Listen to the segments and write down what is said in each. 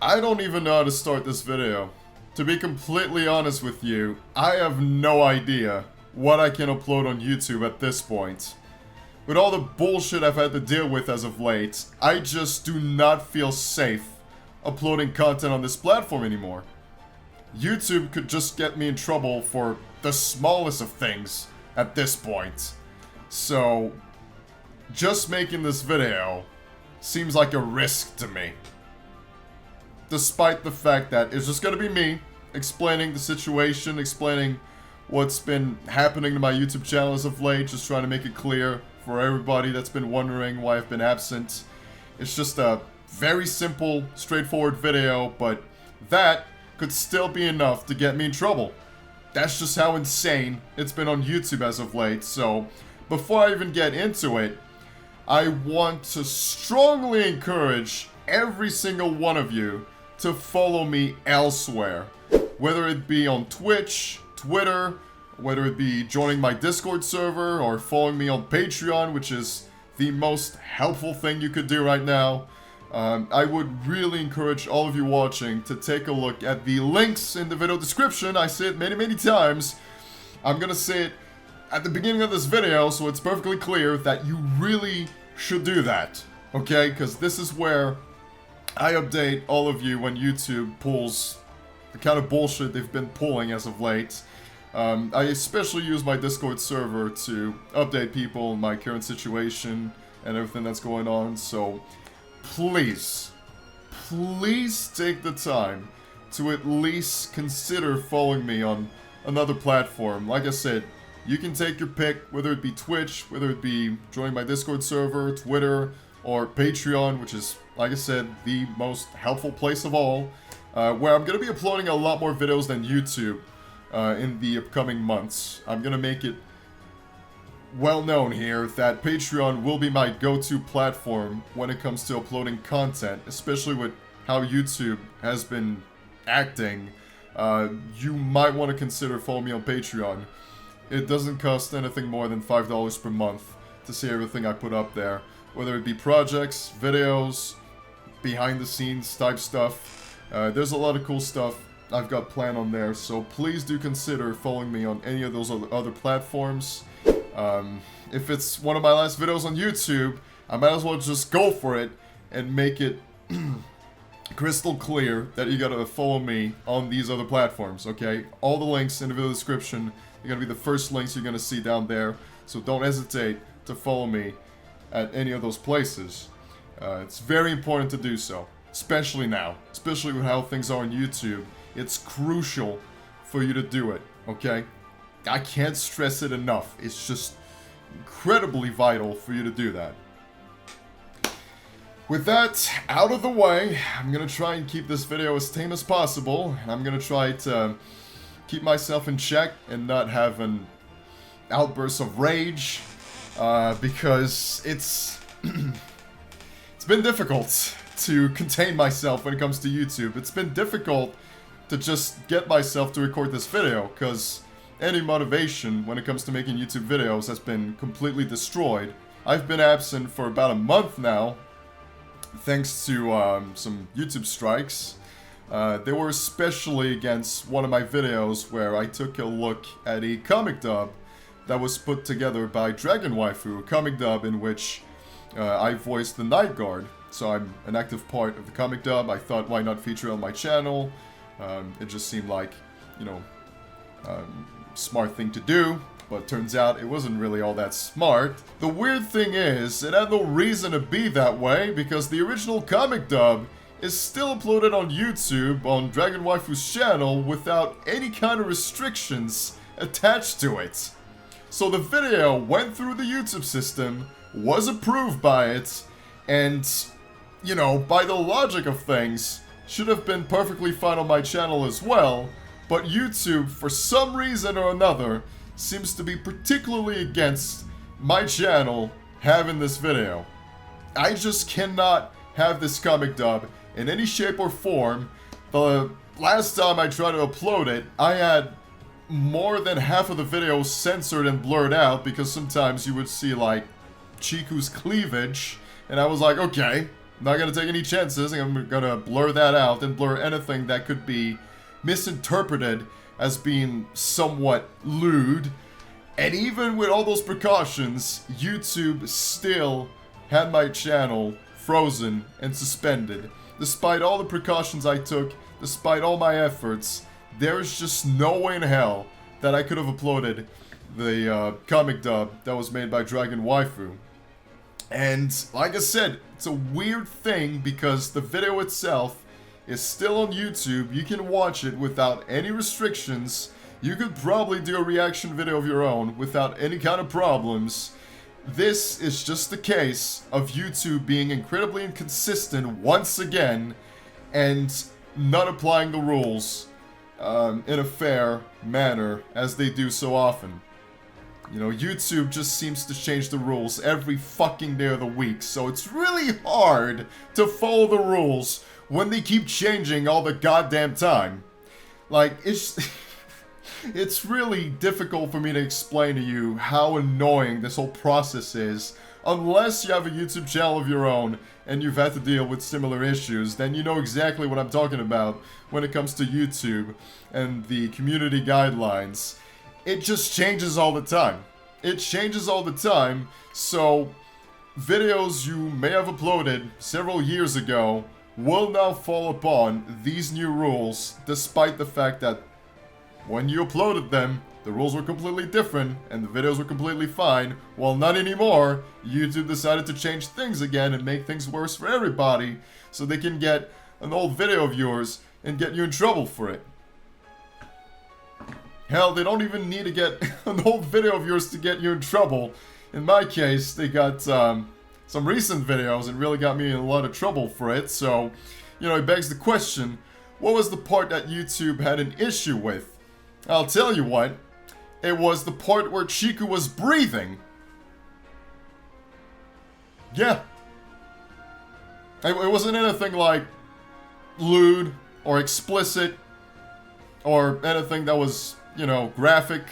I don't even know how to start this video. To be completely honest with you, I have no idea what I can upload on YouTube at this point. With all the bullshit I've had to deal with as of late, I just do not feel safe uploading content on this platform anymore. YouTube could just get me in trouble for the smallest of things at this point. So, just making this video seems like a risk to me. Despite the fact that it's just gonna be me explaining the situation, explaining what's been happening to my YouTube channel as of late, just trying to make it clear for everybody that's been wondering why I've been absent. It's just a very simple, straightforward video, but that could still be enough to get me in trouble. That's just how insane it's been on YouTube as of late. So before I even get into it, I want to strongly encourage every single one of you to follow me elsewhere. Whether it be on Twitch, Twitter, whether it be joining my Discord server or following me on Patreon, which is the most helpful thing you could do right now. I would really encourage all of you watching to take a look at the links in the video description. I say it many times. I'm gonna say it at the beginning of this video so it's perfectly clear that you really should do that. Okay? Because this is where I update all of you when YouTube pulls the kind of bullshit they've been pulling as of late. I especially use my Discord server to update people on my current situation and everything that's going on, so please take the time to at least consider following me on another platform. Like I said, you can take your pick, whether it be Twitch, whether it be joining my Discord server, Twitter, or Patreon, which is, like I said, the most helpful place of all, where I'm going to be uploading a lot more videos than YouTube in the upcoming months. I'm going to make it well known here that Patreon will be my go-to platform when it comes to uploading content, especially with how YouTube has been acting. You might want to consider following me on Patreon. It doesn't cost anything more than $5 per month to see everything I put up there. Whether it be projects, videos, behind-the-scenes type stuff. There's a lot of cool stuff I've got planned on there, so please do consider following me on any of those other platforms. If it's one of my last videos on YouTube, I might as well just go for it and make it crystal clear that you gotta follow me on these other platforms, okay? All the links in the video description are gonna be the first links you're gonna see down there, so don't hesitate to follow me at any of those places. It's very important to do so, especially now, especially with how things are on YouTube. It's crucial for you to do it, okay? I can't stress it enough. It's just incredibly vital for you to do that. With that out of the way, I'm gonna try and keep this video as tame as possible. I'm gonna try to keep myself in check and not have an outburst of rage, because it's been difficult to contain myself when it comes to YouTube. It's been difficult to just get myself to record this video, because any motivation when it comes to making YouTube videos has been completely destroyed. I've been absent for about a month now, thanks to some YouTube strikes. They were especially against one of my videos where I took a look at a comic dub that was put together by Dragon Waifu, a comic dub in which I voiced the Night Guard. So I'm an active part of the comic dub. I thought, why not feature it on my channel? It just seemed like, you know, smart thing to do, but turns out it wasn't really all that smart. The weird thing is, it had no reason to be that way, because the original comic dub is still uploaded on YouTube on Dragon Waifu's channel without any kind of restrictions attached to it. So the video went through the YouTube system, was approved by it, and, you know, by the logic of things, should have been perfectly fine on my channel as well, but YouTube, for some reason or another, seems to be particularly against my channel having this video. I just cannot have this comic dub in any shape or form. The last time I tried to upload it, I had more than half of the video censored and blurred out, because sometimes you would see, like, Chiku's cleavage, and I was like, okay, Not gonna take any chances. I'm gonna blur that out and blur anything that could be misinterpreted as being somewhat lewd. And even with all those precautions, YouTube still had my channel frozen and suspended. Despite all the precautions I took, despite all my efforts, there's just no way in hell that I could have uploaded the comic dub that was made by Dragon Waifu. And like I said, it's a weird thing because the video itself is still on YouTube. You can watch it without any restrictions. You could probably do a reaction video of your own without any kind of problems. This is just the case of YouTube being incredibly inconsistent once again and not applying the rules in a fair manner as they do so often. You know, YouTube just seems to change the rules every fucking day of the week, so it's really hard to follow the rules when they keep changing all the goddamn time. Like, it's really difficult for me to explain to you how annoying this whole process is. Unless you have a YouTube channel of your own and you've had to deal with similar issues, then you know exactly what I'm talking about when it comes to YouTube and the community guidelines. It just changes all the time. It changes all the time, so videos you may have uploaded several years ago will now fall upon these new rules, despite the fact that when you uploaded them, the rules were completely different and the videos were completely fine. Well, not anymore. YouTube decided to change things again and make things worse for everybody so they can get an old video of yours and get you in trouble for it. Hell, they don't even need to get an old video of yours to get you in trouble. In my case, they got some recent videos and really got me in a lot of trouble for it. So, you know, it begs the question, what was the part that YouTube had an issue with? I'll tell you what, it was the part where Chiku was breathing. Yeah. It wasn't anything like lewd or explicit or anything that was, you know, graphic.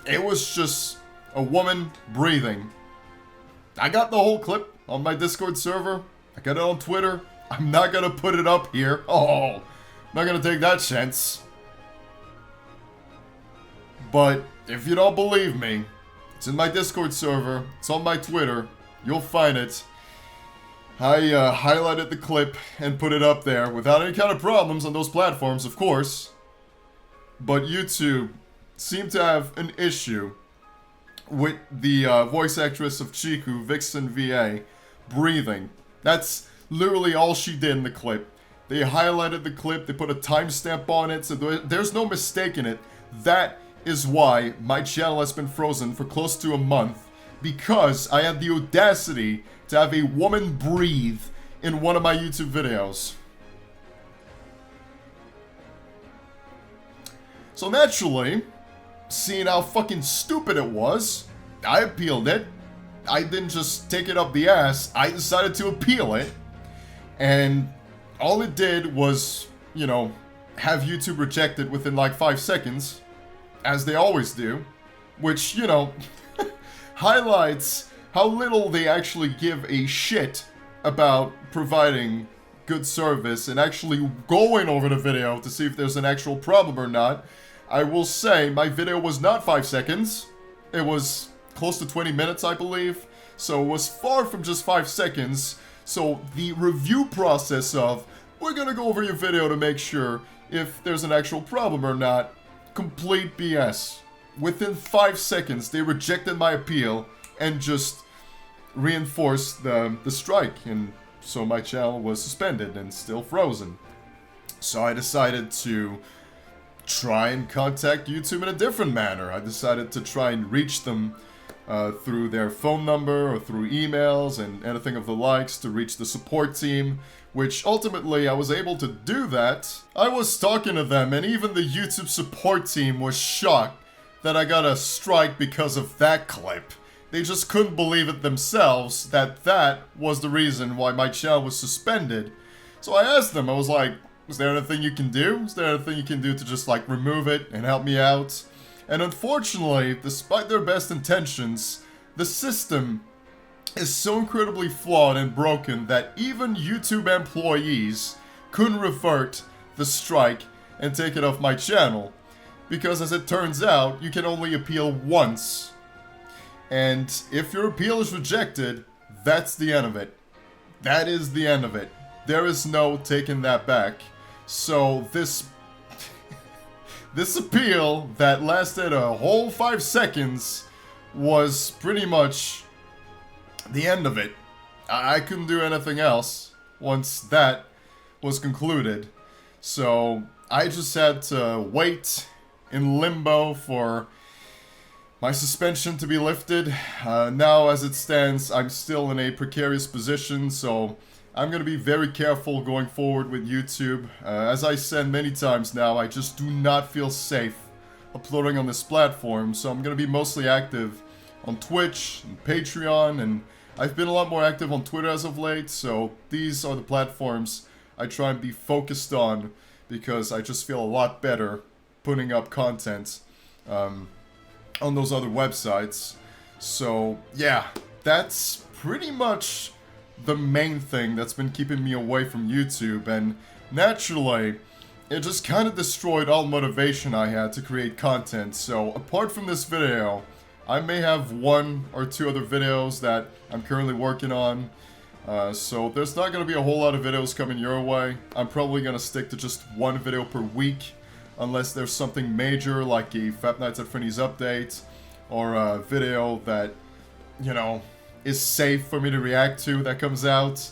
It was just a woman breathing. I got the whole clip on my Discord server. I got it on Twitter. I'm not gonna put it up here. Oh, I'm not gonna take that chance. But if you don't believe me, it's in my Discord server. It's on my Twitter. You'll find it. I highlighted the clip and put it up there without any kind of problems on those platforms, of course. But YouTube seemed to have an issue with the voice actress of Chiku, Vixen VA, breathing. That's literally all she did in the clip. They highlighted the clip, they put a timestamp on it, so there's no mistake in it. That is why my channel has been frozen for close to a month, because I had the audacity to have a woman breathe in one of my YouTube videos. So naturally, seeing how fucking stupid it was, I appealed it. I didn't just take it up the ass, I decided to appeal it. And all it did was, you know, have YouTube reject it within like 5 seconds, as they always do. Which, you know, highlights how little they actually give a shit about providing good service and actually going over the video to see if there's an actual problem or not. I will say, my video was not 5 seconds. It was close to 20 minutes, I believe. So it was far from just 5 seconds. So the review process of, we're gonna go over your video to make sure if there's an actual problem or not, complete BS. Within 5 seconds, they rejected my appeal and just reinforced the strike. And so my channel was suspended and still frozen. So I decided to try and contact YouTube in a different manner. I decided to try and reach them through their phone number or through emails and anything of the likes to reach the support team, which ultimately I was able to do that. I was talking to them and even the YouTube support team was shocked that I got a strike because of that clip. They just couldn't believe it themselves that that was the reason why my channel was suspended. So I asked them, I was like, is there anything you can do? Is there anything you can do to just like remove it and help me out? And unfortunately, despite their best intentions, the system is so incredibly flawed and broken that even YouTube employees couldn't revert the strike and take it off my channel. Because as it turns out, you can only appeal once. And if your appeal is rejected, that's the end of it. That is the end of it. There is no taking that back. So this this appeal that lasted a whole 5 seconds was pretty much the end of it. I couldn't do anything else once that was concluded. So I just had to wait in limbo for my suspension to be lifted. Now, as it stands, I'm still in a precarious position, so I'm going to be very careful going forward with YouTube. As I said many times now, I just do not feel safe uploading on this platform, so I'm going to be mostly active on Twitch and Patreon, and I've been a lot more active on Twitter as of late, so these are the platforms I try and be focused on because I just feel a lot better putting up content on those other websites. So yeah, that's pretty much the main thing that's been keeping me away from YouTube, and naturally it just kind of destroyed all motivation I had to create content. So apart from this video, I may have 1 or 2 other videos that I'm currently working on. So there's not going to be a whole lot of videos coming your way. I'm probably going to stick to just 1 video per week, unless there's something major like a Five Nights at Freddy's update, or a video that, you know, is safe for me to react to that comes out.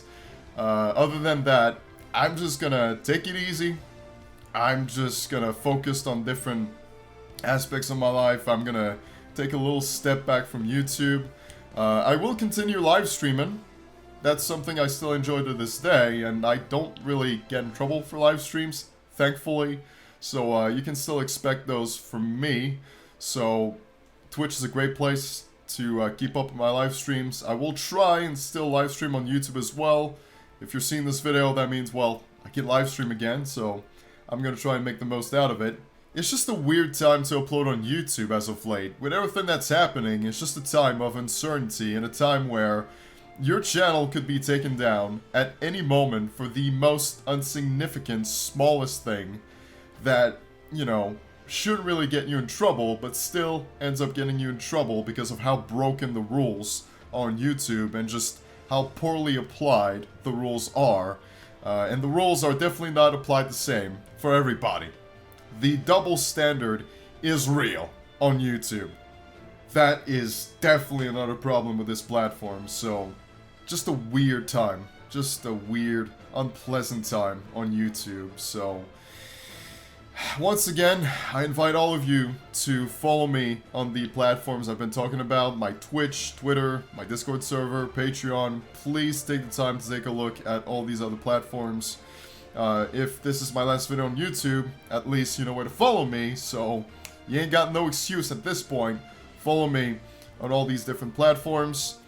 Other than that, I'm just gonna take it easy. I'm just gonna focus on different aspects of my life. I'm gonna take a little step back from YouTube. I will continue live streaming. That's something I still enjoy to this day, and I don't really get in trouble for live streams, thankfully. So you can still expect those from me. So Twitch is a great place to keep up with my live streams. I will try and still live stream on YouTube as well. If you're seeing this video, that means, well, I can live stream again, so I'm gonna try and make the most out of it. It's just a weird time to upload on YouTube as of late. With everything that's happening, it's just a time of uncertainty and a time where your channel could be taken down at any moment for the most insignificant, smallest thing that, you know, shouldn't really get you in trouble, but still ends up getting you in trouble because of how broken the rules are on YouTube and just how poorly applied the rules are. And the rules are definitely not applied the same for everybody. The double standard is real on YouTube. That is definitely another problem with this platform, so just a weird time. Just a weird, unpleasant time on YouTube, so once again, I invite all of you to follow me on the platforms I've been talking about, my Twitch, Twitter, my Discord server, Patreon. Please take the time to take a look at all these other platforms. If this is my last video on YouTube, at least you know where to follow me, so you ain't got no excuse at this point. Follow me on all these different platforms.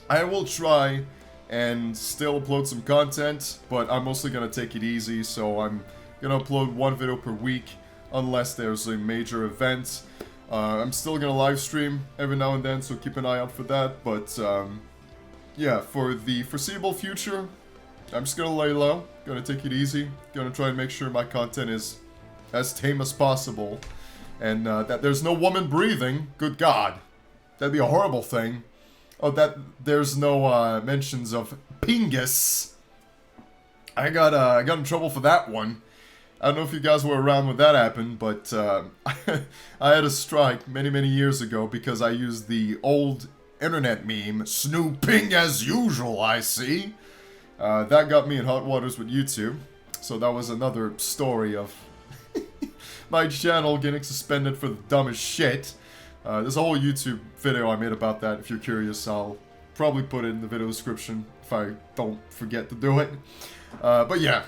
I will try and still upload some content, but I'm mostly gonna take it easy, so I'm gonna upload 1 video per week unless there's a major event. I'm still gonna live stream every now and then, so keep an eye out for that, but yeah, for the foreseeable future, I'm just gonna lay low, gonna take it easy, gonna try and make sure my content is as tame as possible, and that there's no woman breathing. Good God, that'd be a horrible thing. Oh, that there's no mentions of Pingus. I got in trouble for that one. I don't know if you guys were around when that happened, but I had a strike many years ago because I used the old internet meme, "Snooping as usual, I see." That got me in hot waters with YouTube, so that was another story of my channel getting suspended for the dumbest shit. There's a whole YouTube video I made about that. If you're curious, I'll probably put it in the video description if I don't forget to do it. But yeah,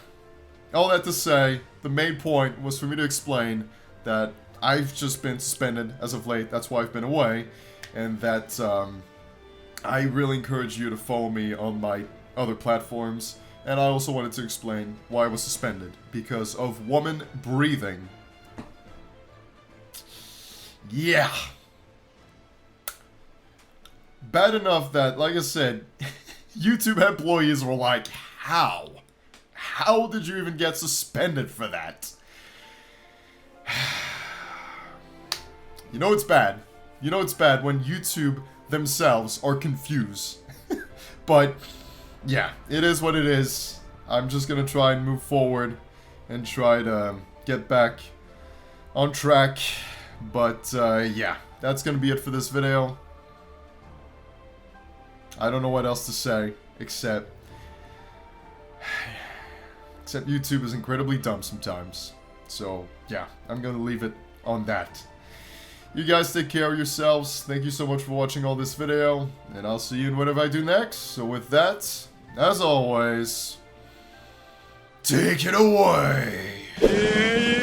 all that to say, the main point was for me to explain that I've just been suspended as of late. That's why I've been away, and that I really encourage you to follow me on my other platforms. And I also wanted to explain why I was suspended, because of woman breathing. Yeah. bad enough that, like I said, YouTube employees were like, how? How did you even get suspended for that? You know it's bad. You know it's bad when YouTube themselves are confused. But, yeah, it is what it is. I'm just gonna try and move forward and try to get back on track. But, yeah, that's gonna be it for this video. I don't know what else to say, except YouTube is incredibly dumb sometimes. So, yeah, I'm gonna leave it on that. You guys take care of yourselves. Thank you so much for watching all this video, and I'll see you in whatever I do next. So with that, as always, take it away!